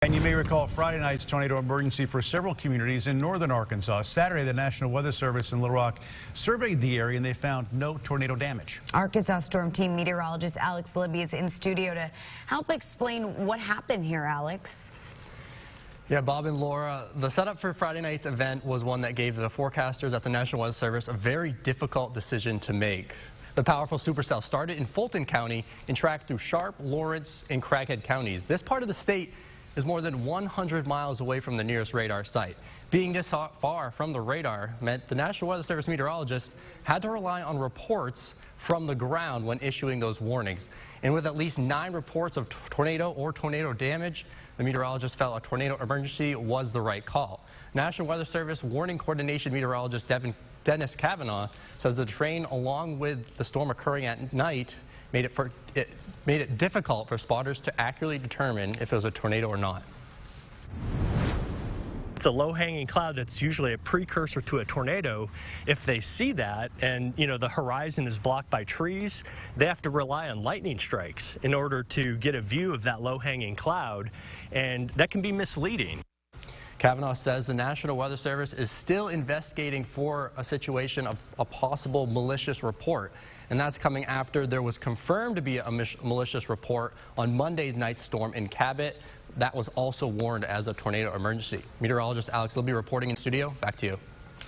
And you may recall Friday night's tornado emergency for several communities in northern Arkansas. Saturday, the National Weather Service in Little Rock surveyed the area and they found no tornado damage. Arkansas Storm Team meteorologist Alex Libby is in studio to help explain what happened here, Alex. Yeah, Bob and Laura, the setup for Friday night's event was one that gave the forecasters at the National Weather Service a very difficult decision to make. The powerful supercell started in Fulton County and tracked through Sharp, Lawrence, and Craighead counties. This part of the state is more than 100 miles away from the nearest radar site. Being this far from the radar meant the National Weather Service meteorologist had to rely on reports from the ground when issuing those warnings. And with at least 9 reports of tornado or tornado damage, the meteorologist felt a tornado emergency was the right call. National Weather Service Warning Coordination Meteorologist Dennis Kavanaugh says the terrain, along with the storm occurring at night, made it difficult for spotters to accurately determine if it was a tornado or not. It's a low-hanging cloud that's usually a precursor to a tornado. If they see that and, the horizon is blocked by trees, they have to rely on lightning strikes in order to get a view of that low-hanging cloud, and that can be misleading. Kavanaugh says the National Weather Service is still investigating for a situation of a possible malicious report. And that's coming after there was confirmed to be a malicious report on Monday night's storm in Cabot. That was also warned as a tornado emergency. Meteorologist Alex Libby reporting in studio. Back to you.